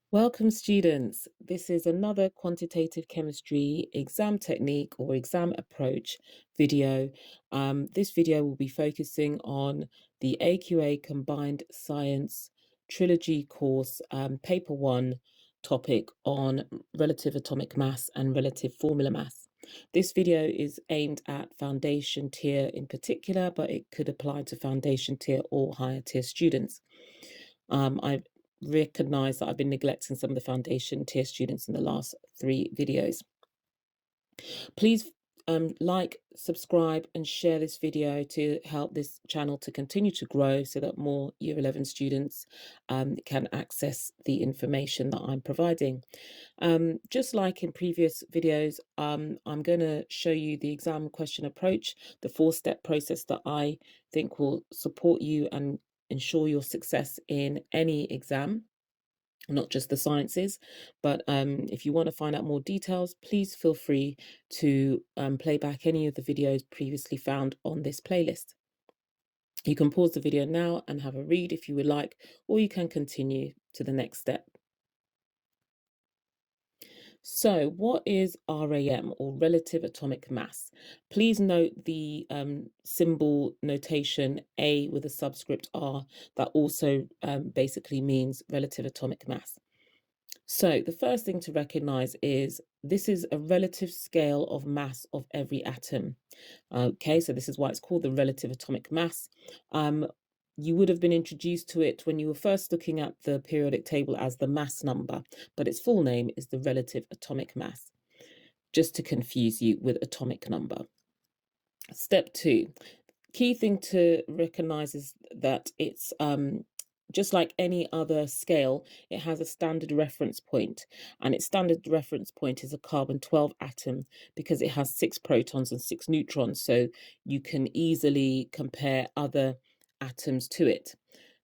Welcome, students. This is another quantitative chemistry exam technique or exam approach video. This video will be focusing on the AQA Combined Science Trilogy course, paper 1 topic on relative atomic mass and relative formula mass. This video is aimed at foundation tier in particular, but it could apply to foundation tier or higher tier students. I recognize that I've been neglecting some of the foundation tier students in the last 3 videos. Please like, subscribe and share this video to help this channel to continue to grow so that more Year 11 students can access the information that I'm providing. Just like in previous videos, I'm going to show you the exam question approach, the 4-step process that I think will support you and ensure your success in any exam, not just the sciences. But if you want to find out more details, please feel free to play back any of the videos previously found on this playlist. You can pause the video now and have a read if you would like, or you can continue to the next step. So what is RAM, or relative atomic mass? Please note the symbol notation A with a subscript R that also basically means relative atomic mass. So the first thing to recognize is this is a relative scale of mass of every atom. Okay, so this is why it's called the relative atomic mass. You would have been introduced to it when you were first looking at the periodic table as the mass number, but its full name is the relative atomic mass, just to confuse you with atomic number. Step 2, key thing to recognize is that it's just like any other scale, it has a standard reference point, and its standard reference point is a carbon-12 atom because it has 6 protons and 6 neutrons, so you can easily compare other atoms to it.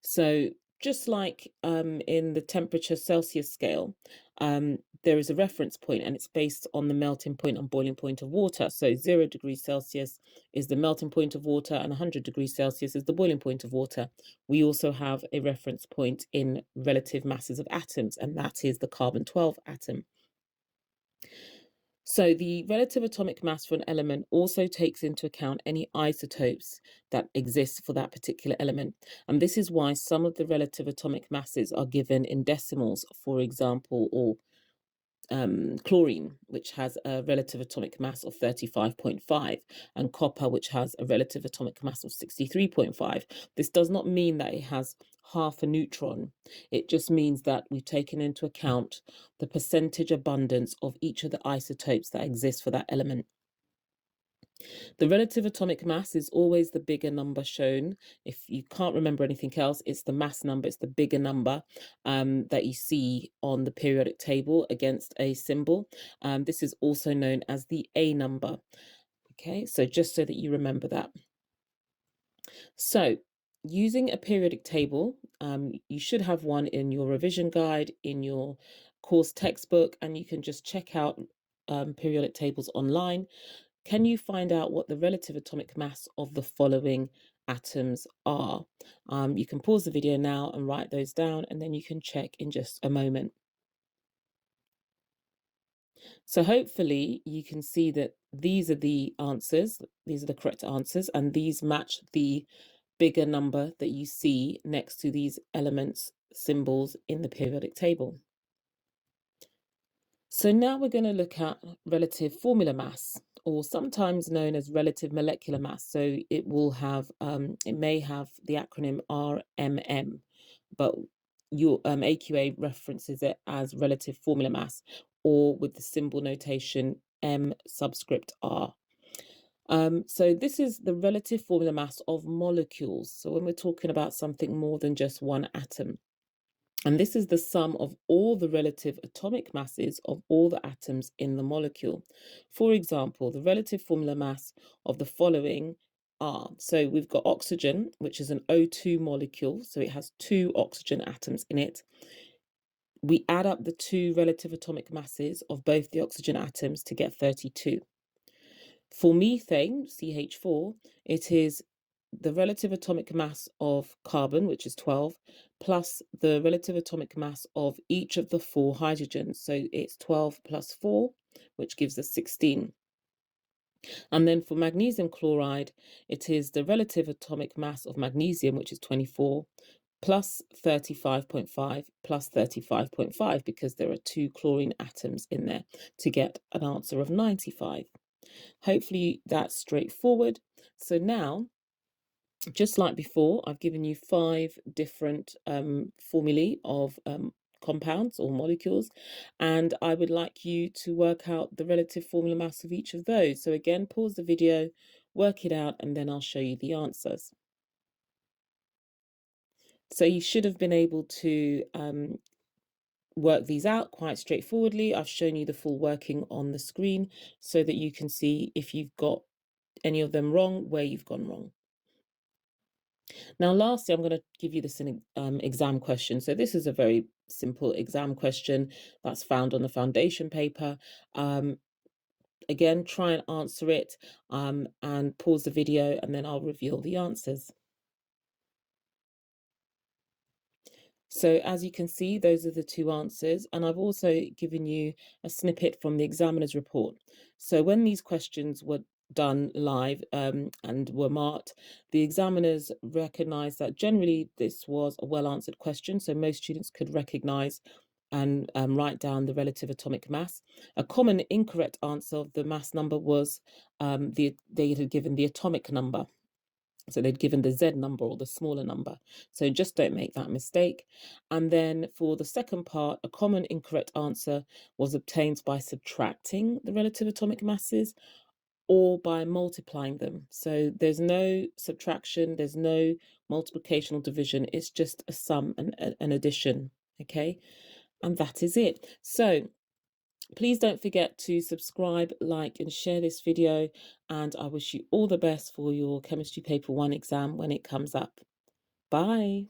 So just like in the temperature Celsius scale, there is a reference point, and it's based on the melting point and boiling point of water. So 0 degrees Celsius is the melting point of water, and 100 degrees Celsius is the boiling point of water. We also have a reference point in relative masses of atoms, and that is the carbon-12 atom. So the relative atomic mass for an element also takes into account any isotopes that exist for that particular element. And this is why some of the relative atomic masses are given in decimals, for example, or chlorine, which has a relative atomic mass of 35.5, and copper, which has a relative atomic mass of 63.5. This does not mean that it has half a neutron. It just means that we've taken into account the percentage abundance of each of the isotopes that exist for that element. The relative atomic mass is always the bigger number shown. If you can't remember anything else, it's the mass number, it's the bigger number that you see on the periodic table against a symbol. This is also known as the A number. Okay, so just so that you remember that. So using a periodic table, you should have one in your revision guide, in your course textbook, and you can just check out periodic tables online. Can you find out what the relative atomic mass of the following atoms are? You can pause the video now and write those down, and then you can check in just a moment. So hopefully you can see that these are the answers, these are the correct answers, and these match the bigger number that you see next to these elements symbols in the periodic table. So now we're going to look at relative formula mass, or sometimes known as relative molecular mass. So it will have, it may have the acronym RMM, but your AQA references it as relative formula mass, or with the symbol notation M subscript R. So this is the relative formula mass of molecules. So when we're talking about something more than just one atom. And this is the sum of all the relative atomic masses of all the atoms in the molecule. For example, the relative formula mass of the following are, so we've got oxygen, which is an O2 molecule, so it has 2 oxygen atoms in it. We add up the 2 relative atomic masses of both the oxygen atoms to get 32. For methane, CH4, it is the relative atomic mass of carbon, which is 12, plus the relative atomic mass of each of the 4 hydrogens. So it's 12 plus 4, which gives us 16. And then for magnesium chloride, it is the relative atomic mass of magnesium, which is 24, plus 35.5 plus 35.5, because there are 2 chlorine atoms in there, to get an answer of 95. Hopefully that's straightforward. So now, just like before, I've given you 5 different formulae of compounds or molecules, and I would like you to work out the relative formula mass of each of those. So again, pause the video, work it out, and then I'll show you the answers. So you should have been able to work these out quite straightforwardly. I've shown you the full working on the screen so that you can see if you've got any of them wrong, where you've gone wrong. Now, lastly, I'm going to give you this exam question. So this is a very simple exam question that's found on the foundation paper. Again, try and answer it and pause the video, and then I'll reveal the answers. So as you can see, those are the 2 answers, and I've also given you a snippet from the examiner's report. So when these questions were done live and were marked, the examiners recognised that generally this was a well-answered question, so most students could recognise and write down the relative atomic mass. A common incorrect answer of the mass number was they had given the atomic number. So they'd given the Z number or the smaller number. So just don't make that mistake. And then for the second part, a common incorrect answer was obtained by subtracting the relative atomic masses or by multiplying them. So there's no subtraction, there's no multiplication or division. It's just a sum and an addition. Okay. And that is it. So please don't forget to subscribe, like, and share this video. And I wish you all the best for your Chemistry Paper 1 exam when it comes up. Bye.